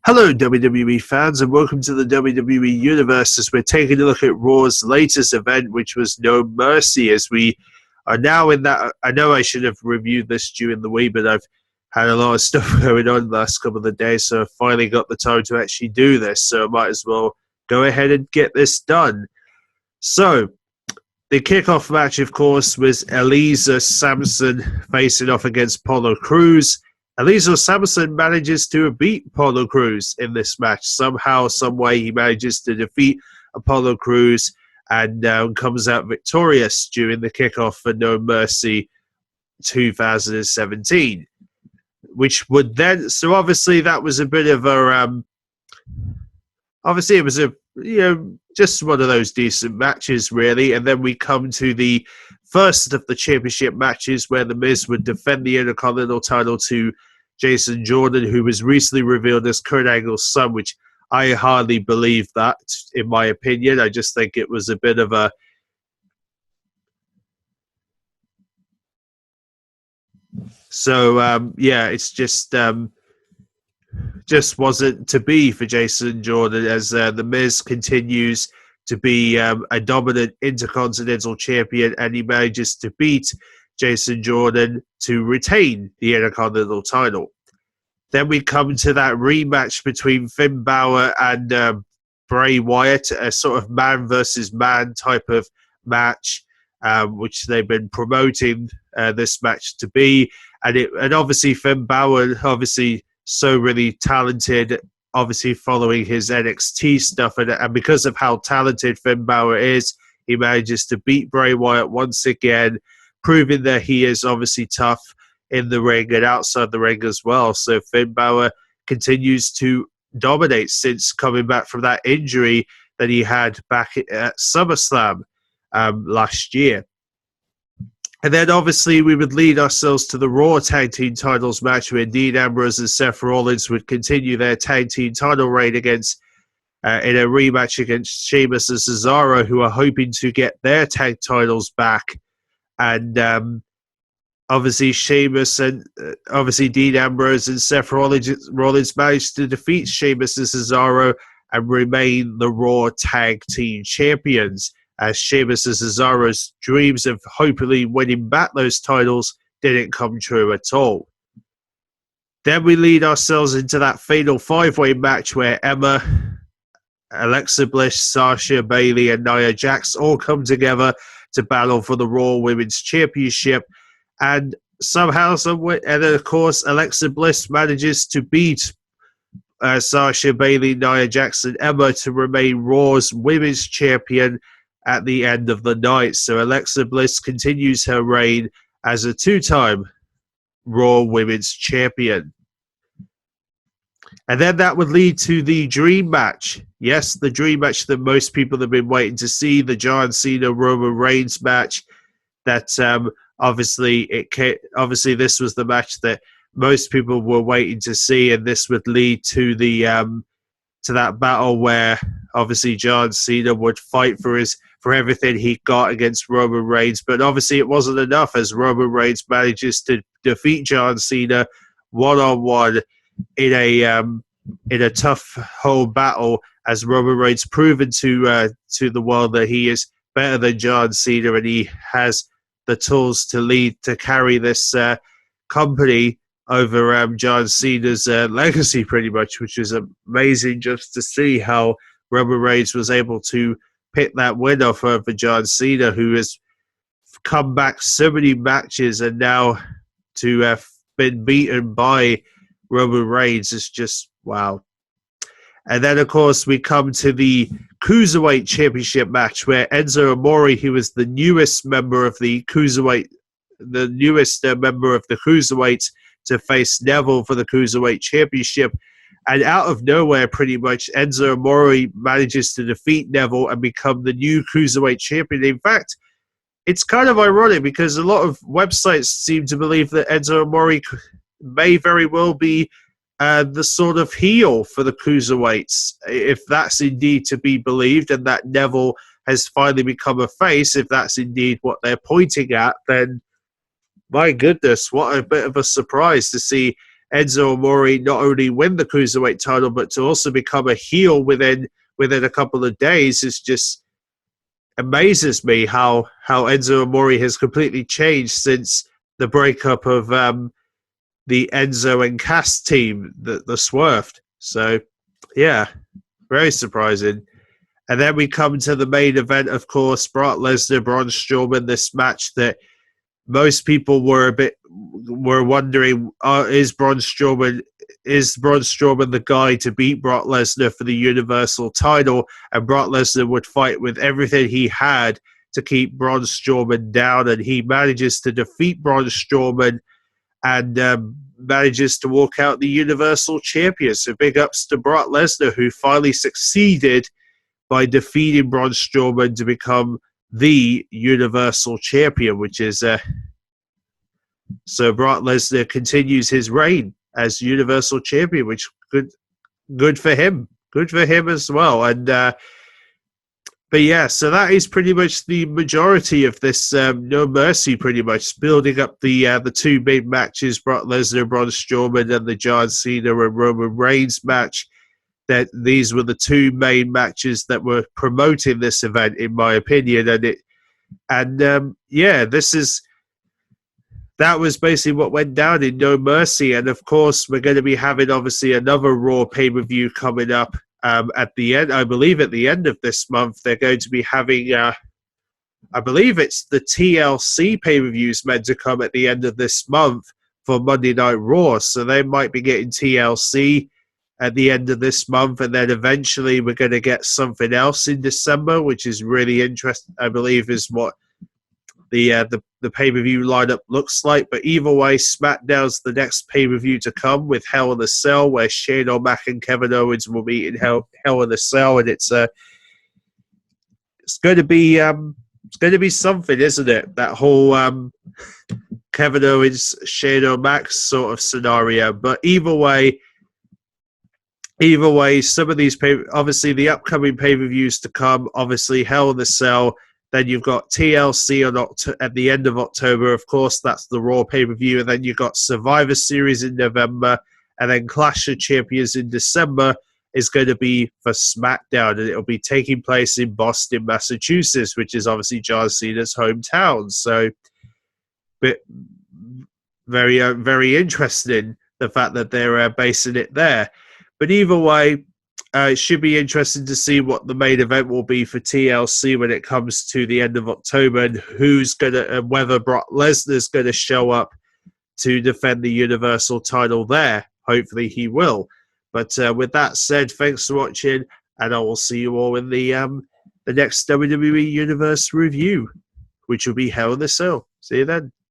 Hello, WWE fans, and welcome to the WWE Universe as we're taking a look at Raw's latest event, which was No Mercy, as we are now in that. I know I should have reviewed this during the week, but I've had a lot of stuff going on the last couple of days, so I've finally got the time to actually do this, so I might as well go ahead and get this done. So, the kickoff match, of course, was Elisa Samson facing off against Apollo Crews. Elisa Samson manages to beat Apollo Crews in this match. Somehow, some way, he manages to defeat Apollo Crews and comes out victorious during the kickoff for No Mercy 2017. Which would then, so obviously that was a bit of a, obviously it was a, just one of those decent matches, really. And then we come to the first of the championship matches where The Miz would defend the Intercontinental title to Jason Jordan, who was recently revealed as Kurt Angle's son, which I hardly believe that, in my opinion. I just think it was a bit of a... So, it's just wasn't to be for Jason Jordan, as The Miz continues to be a dominant Intercontinental champion, and he manages to beat Jason Jordan to retain the Intercontinental title. Then we come to that rematch between Finn Balor and Bray Wyatt, a sort of man versus man type of match, which they've been promoting this match to be. And obviously Finn Balor, obviously so really talented, obviously following his NXT stuff, and because of how talented Finn Balor is, he manages to beat Bray Wyatt once again, proving that he is obviously tough in the ring and outside the ring as well. So Finn Balor continues to dominate since coming back from that injury that he had back at SummerSlam last year. And then obviously we would lead ourselves to the Raw Tag Team Titles match, where Dean Ambrose and Seth Rollins would continue their Tag Team title reign against in a rematch against Sheamus and Cesaro, who are hoping to get their tag titles back. And obviously Sheamus and obviously Dean Ambrose and Seth Rollins managed to defeat Sheamus and Cesaro and remain the Raw Tag Team Champions, as Sheamus and Cesaro's dreams of hopefully winning back those titles didn't come true at all. Then we lead ourselves into that fatal five-way match where Emma, Alexa Bliss, Sasha, Bayley, and Nia Jax all come together to battle for the Raw Women's Championship. And somehow, somewhere, and then of course, Alexa Bliss manages to beat Sasha, Bayley, Nia Jax, and Emma to remain Raw's Women's Champion at the end of the night. So Alexa Bliss continues her reign as a two-time Raw Women's Champion. And then that would lead to the Dream Match. Yes, the Dream Match that most people have been waiting to see, the John Cena Roman Reigns match. That obviously this was the match that most people were waiting to see, and this would lead to the to that battle where obviously John Cena would fight for everything he got against Roman Reigns. But obviously it wasn't enough, as Roman Reigns manages to defeat John Cena one-on-one in a tough whole battle, as Roman Reigns proven to the world that he is better than John Cena, and he has the tools to carry this company over John Cena's legacy, pretty much, which is amazing just to see how Roman Reigns was able to pick that win off over John Cena, who has come back so many matches, and now to have been beaten by Roman Reigns is just wow. And then, of course, we come to the Cruiserweight Championship match, where Enzo Amore, who was the newest member of the Cruiserweight, to face Neville for the Cruiserweight Championship. And out of nowhere, pretty much, Enzo Amore manages to defeat Neville and become the new Cruiserweight Champion. In fact, it's kind of ironic because a lot of websites seem to believe that Enzo Amore may very well be the sort of heel for the Cruiserweights, if that's indeed to be believed, and that Neville has finally become a face. If that's indeed what they're pointing at, then my goodness, what a bit of a surprise to see Enzo Amore not only win the Cruiserweight title, but to also become a heel within a couple of days is just amazes me how Enzo Amore has completely changed since the breakup of the Enzo and Cass team, the Swerved. So, yeah, very surprising. And then we come to the main event, of course, Brock Lesnar, Braun Strowman, this match that most people were wondering, is Braun Strowman the guy to beat Brock Lesnar for the Universal title? And Brock Lesnar would fight with everything he had to keep Braun Strowman down, and he manages to defeat Braun Strowman and manages to walk out the Universal Champion. So big ups to Brock Lesnar, who finally succeeded by defeating Braun Strowman to become the Universal Champion, which is so Brock Lesnar continues his reign as Universal Champion, which good for him. Good for him as well. And but yeah, so that is pretty much the majority of this No Mercy, pretty much building up the two big matches, Brock Lesnar, Braun Strowman, and the John Cena and Roman Reigns match. That these were the two main matches that were promoting this event, in my opinion, that was basically what went down in No Mercy. And of course, we're going to be having obviously another Raw pay-per-view coming up at the end. I believe at the end of this month, they're going to be having, I believe it's the TLC pay-per-views meant to come at the end of this month for Monday Night Raw. So they might be getting TLC at the end of this month, and then eventually we're going to get something else in December, which is really interesting, I believe, is what the pay-per-view lineup looks like. But either way, SmackDown's the next pay-per-view to come with Hell in a Cell, where Shane O'Mac and Kevin Owens will meet in Hell in a Cell, and it's going to be something, isn't it? That whole Kevin Owens, Shane O'Mac sort of scenario. But either way, some of these obviously the upcoming pay-per-views to come, obviously Hell in a Cell. Then you've got TLC at the end of October. Of course, that's the Raw pay-per-view. And then you've got Survivor Series in November. And then Clash of Champions in December is going to be for SmackDown. And it'll be taking place in Boston, Massachusetts, which is obviously John Cena's hometown. So, very, very interesting, the fact that they're basing it there. But either way, it should be interesting to see what the main event will be for TLC when it comes to the end of October, and whether Brock Lesnar's going to show up to defend the Universal title there. Hopefully he will. But with that said, thanks for watching, and I will see you all in the next WWE Universe review, which will be Hell in a Cell. See you then.